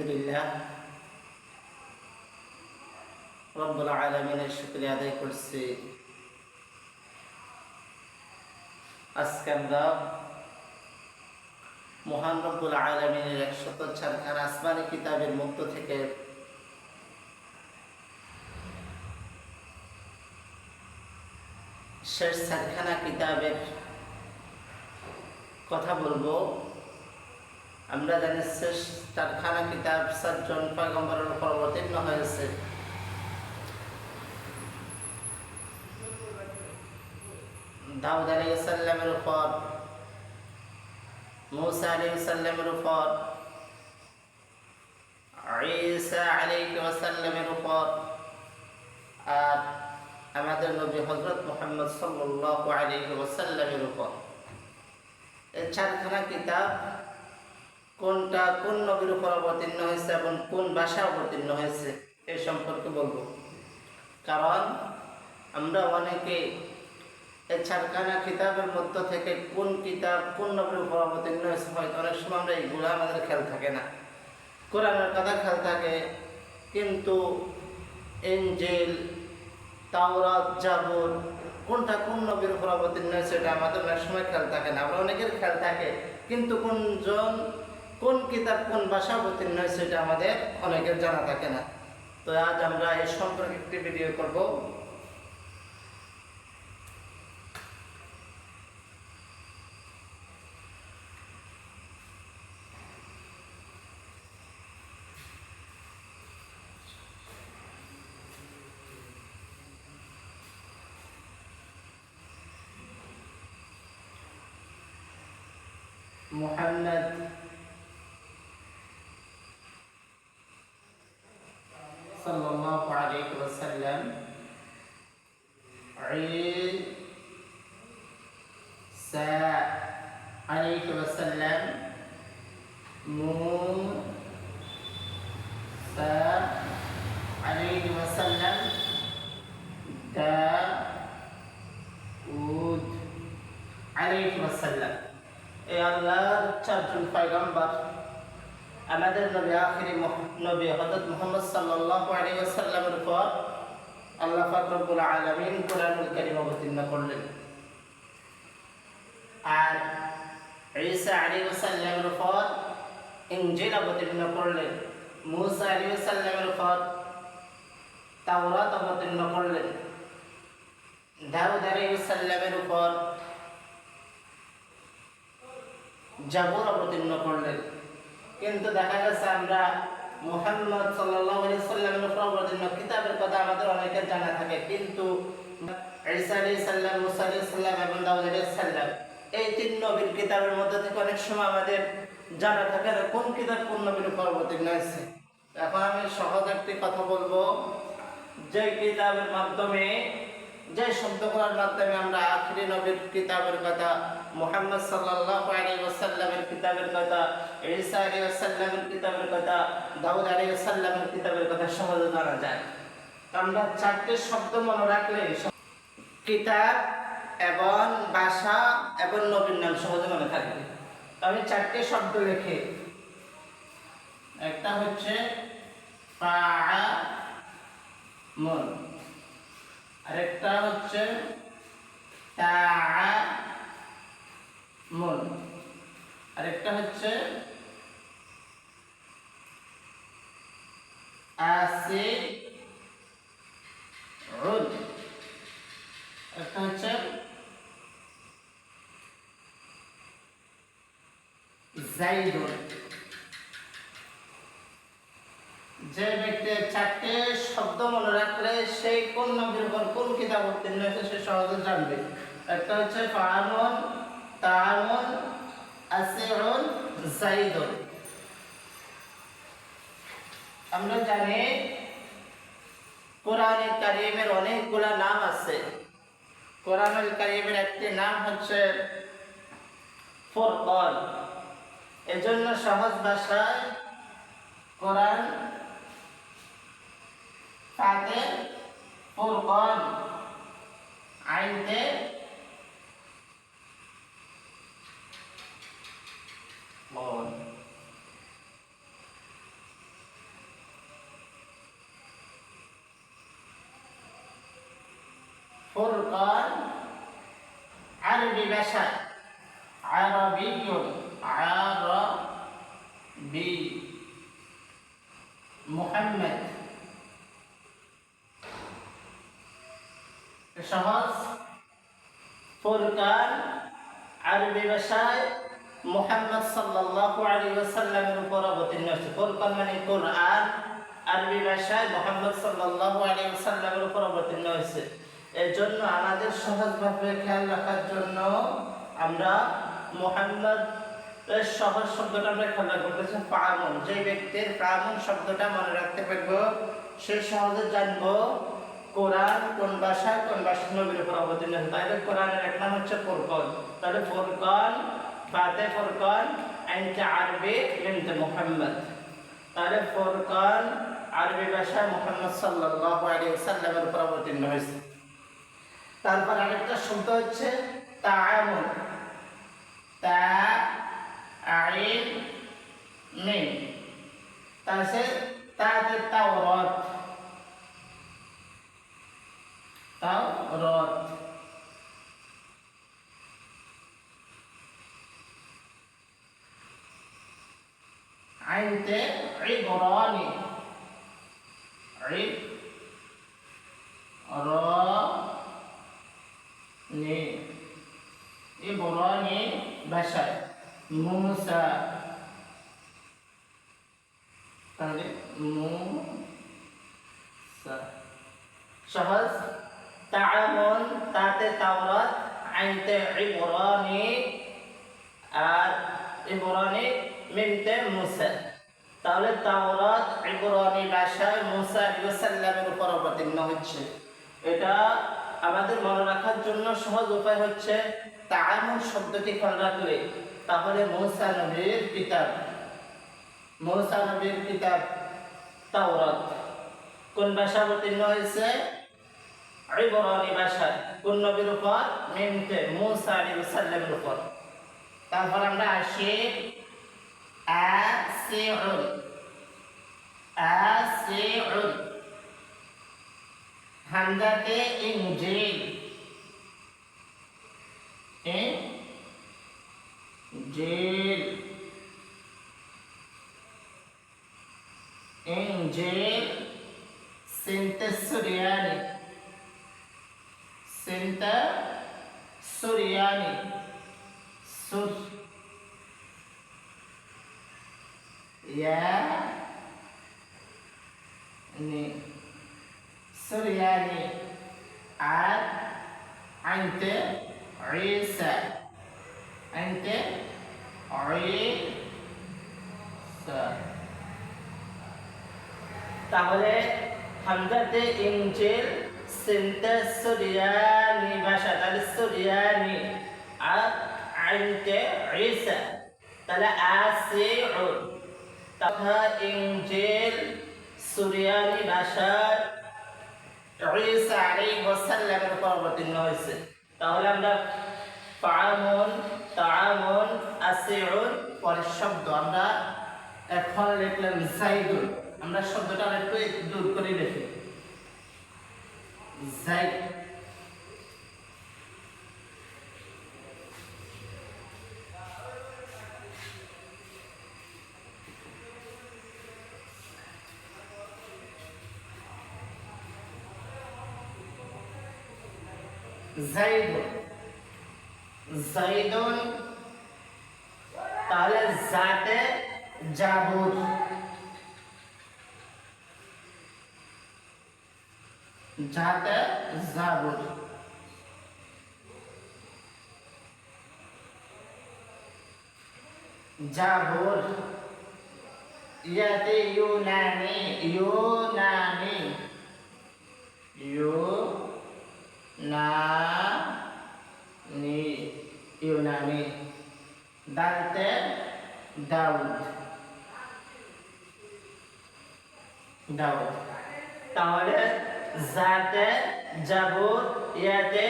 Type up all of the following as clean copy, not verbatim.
আলহামদুলিল্লাহ রব্বুল আলামিনের শুকরিয়া আদায় করছি। আজকে আমরা মহান রব্বুল আলামিনের 104 আসমানি কিতাবের মধ্য থেকে শেষ 4খানা কিতাবের কথা বলবো। আমরা জানি শেষ 4খানা কিতাব 7জন পয়গম্বরের উপর অবতীর্ণ হয়েছে। দাউদ আলাইহিস সালামের উপর, মূসা আলাইহিস সালামের উপর, ঈসা আলাইহিস সালামের উপর, আর আমাদের নবী হযরত মুহাম্মদ সাল্লাল্লাহু আলাইহি ওয়াসাল্লামের উপর। এই 4খানা কিতাব কোনটা কোন নবীর উপর অবতীর্ণ হয়েছে এবং কোন ভাষায় অবতীর্ণ হয়েছে এই সম্পর্কে বলবো। কারণ আমরা অনেকে এই 4খানা কিতাবের মধ্য থেকে কোন কিতাব কোন নবীর উপর অবতীর্ণ হয়েছে হয়তো অনেক সময় আমরা এইগুলো আমাদের খেয়াল থাকে না। কোরআনের কথা খেয়াল থাকে, কিন্তু ইনজিল, তাওরাত, জাবুর কোনটা কোন নবীর উপর অবতীর্ণ হয়েছে এটা আমাদের অনেক সময় খেয়াল থাকে না। আমরা অনেকের খেয়াল থাকে, কিন্তু কোন কিতাব কোন ভাষা অবতীর্ণ হয়েছে এটা আমাদের অনেকের জানা থাকে না। তো আজ আমরা এই সম্পর্কে একটি ভিডিও করব। মুহাম্মদ সাল্লাল্লাহু আলাইহি ওয়াসাল্লাম, ঈসা আলাইহি ওয়াসাল্লাম, মূসা আলাইহি ওয়াসাল্লাম, দাউদ আলাইহি ওয়াসাল্লাম। এই আল্লাহর 4জন পয়গম্বর, আমাদের নবী আখিরি নবী হযরত মুহাম্মদ সাল্লাল্লাহু আলাইহি ওয়াসাল্লামের উপর আল্লাহ পাক রব্বুল আলামিন কোরআনুল কারীম অবতীর্ণ করলেন। আর ঈসা আলাইহিস সালামের উপর ইনজিল অবতীর্ণ করলেন। মূসা আলাইহিস সালামের উপর তাওরাত অবতীর্ণ করলেন। দাউদ আলাইহিস সালামের উপর জাবুর অবতীর্ণ করলেন। কিন্তু দেখা গেছে আমরা মুহাম্মদ সাল্লাল্লাহু আলাইহি ওয়াসাল্লামের উপর অবতীর্ণ কিতাবের কথা আমাদের অনেকের জানা থাকে, কিন্তু ঈসা আলাইহিস সালাম, মূসা আলাইহিস সালাম এবং দাউদ আলাইহিস সালাম এই 3 নবীর কিতাবের মধ্যে থেকে অনেক সময় আমাদের জানা থাকে না কোন কিতাব কোন নবীর উপর অবতীর্ণ হয়েছে। এখন আমি সহজ একটি কথা বলবো, যে কিতাবের মাধ্যমে, যে শব্দগুলোর মাধ্যমে আমরা আখিরি নবীর কিতাবের কথা, মুহাম্মদ সাল্লাল্লাহু আলাইহি ওয়াসাল্লামের কিতাবের কথা, ঈসা আলাইহিস সালামের কিতাবের কথা, দাউদ আলাইহিস সালামের কিতাবের কথা সহজে জানা যায়। আমরা 4টি শব্দ মনে রাখলে কিতাব এবং ভাষা এবং নবীর নাম সহজে মনে থাকবে। আমি 4টি শব্দ লিখি। একটা হচ্ছে ফাআমুন, আরেকটা হচ্ছে তাআমুন, আরেকটা হচ্ছে আসিউন, একটা হচ্ছে যাইদুন। যে ব্যক্তি 4টি শব্দ মনে রাখলে সেই কোন নবীর উপর কোন কিতাব অবতীর্ণ হয়েছে সে সহজে জানবে। একটা হচ্ছে ফাআমুন, তাআমুন, আসিউন, যাইদুন। আমরা জানি কোরআনুল কারীমের অনেকগুলা নাম আছে। কোরআনুল কারীমের একটি নাম হচ্ছে ফুরকান। এজন্য সহজ ভাষায় কোরআন ফাতে ফুরকান, আইনতে মন। ফুরকান আরবি ভাষায়, আরবিয়ুন, আরবি, মুহাম্মদ, সহজ। ফুরকান আরবি ভাষায় মুহাম্মদ সাল্লাল্লাহু আলাইহি ওয়াসাল্লামের উপর অবতীর্ণ হয়েছে। ফুরকান মানে কোরআন, আরবি ভাষায় মুহাম্মদ সাল্লাল্লাহু আলাইহি ওয়াসাল্লামের উপর অবতীর্ণ হয়েছে। এর জন্য আমাদের সহজভাবে খেয়াল রাখার জন্য আমরা মুহাম্মদ এর সহজ শব্দটা আমরা খেয়াল রাখবো। ফামুন, যে ব্যক্তির ফামুন শব্দটা মনে রাখতে পারবো সে সহজে জানবো কোরআন কোন ভাষায় কোন ভাষার নবীর উপর অবতীর্ণ হয়েছে। তাহলে কোরআনের এক নাম হচ্ছে ফুরকান। তাহলে ফুরকান, ফাতে ফুরকান, আইনতে আরবি, মিমতে মুহাম্মদ। তাহলে ফুরকান আরবি ভাষায় মুহাম্মদ সাল্লাল্লাহু আলাইহি ওয়াসাল্লামের উপর অবতীর্ণ হয়েছে। তারপর আরেকটা শব্দ হচ্ছে তাআমুন, তা আইন মিম, তাহলে তাতে তাওরাত, তাওরাত, আইনতে ইবরানি, ইবরানি, ইবরানি ভাষায় মুসা, তাহলে মুসা সহজ। তাআমুন, তাতে তাওরাত, আইনতে ইবরানি, আর ইবরানি মিমতে মুসা। তাহলে তাওরাত ইবরানি ভাষায় মুসা আলাইহিস সালামের উপর অবতীর্ণ হচ্ছে। এটা আমাদের মনে রাখার জন্য সহজ উপায় হচ্ছে তাআমুন শব্দটি খেয়াল রাখলে তাহলে মুসা নবীর কিতাব, মুসা নবীর কিতাব তাওরাত কোন ভাষায় অবতীর্ণ হয়েছে? ইবরানি ভাষায়। কোন নবীর উপর? মিমতে মুসা আলাইহিস সালামের উপর। তারপর আমরা আসি আসিউন, আসিউন, হামজাতে ইনজিল, ইনজিল, ইনজিল, সিনতে সুরিয়ানি, সিনতে সুরিয়ানি, সুর يعني سرياني আর আইনতে ঈসা, আইনতে ঈসা। তাহলে হামজাতে ইনজিল, সিনতে সুরিয়ানি ভাষা, তাহলে সুরিয়ানি, আর আইনতে ঈসা, তাহলে আসিউন। তথা ইনজিল সুরিয়ানি ভাষায় ঈসা আলাইহিস সালামের উপর অবতীর্ণ হয়েছে। তাহলে আমরা ফামুন, তাআমুন, আসিউন পরের শব্দ আমরা এখন লিখলাম যাইদুন। আমরা শব্দটা একটু দূর করে লিখি যাইদ, যাইদুন, যাইদুন। তাহলে জাতে জাবুর, জাতে জাবুর, জাবুর। ইয়াতে ইউনানি, ইউনানি, ইউনানি, ইউনানি। দালতে দাউদ, দাউদ। তাহলে জাতে জাবুর, ইয়াতে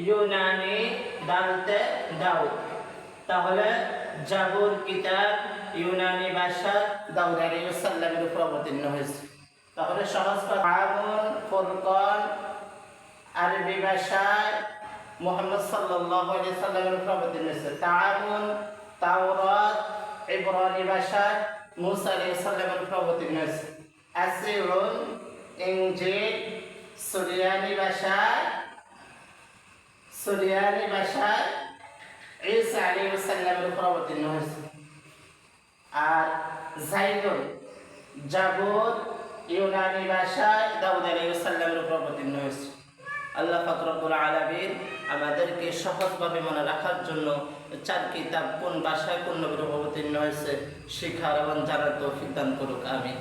ইউনানি, দালতে দাউদ। তাহলে জাবুর কিতাব ইউনানি ভাষা দাউদ আলাইহিস সালামের উপর অবতীর্ণ হয়েছে। তাহলে সহজ ফামুন, ফুরকান, আরবি ভাষায় মুহাম্মদ সাল্লাল্লাহু আলাইহি সাল্লামের উপর অবতীর্ণ হয়েছে। তাআমুন তাওরাত ইব্রানি ভাষায় মুসা আলাইহিস সালামের উপর অবতীর্ণ হয়েছে। আসিরুন ইনজিল সুরিয়ানি ভাষায় ঈসা আলাইহিস সালামের উপর অবতীর্ণ হয়েছে। আর জাইদুন জাবুর ইউনানি ভাষায় দাউদ আলাইহিস সালামের উপর অবতীর্ণ হয়েছে। আল্লাহ পাক রব্বুল আলামিন আমাদেরকে সহজভাবে মনে রাখার জন্য 4 কিতাব কোন ভাষায় কোন নবীর উপর অবতীর্ণ হয়েছে শিখার এবং জানার তৌফিক দান করুক। আমিন।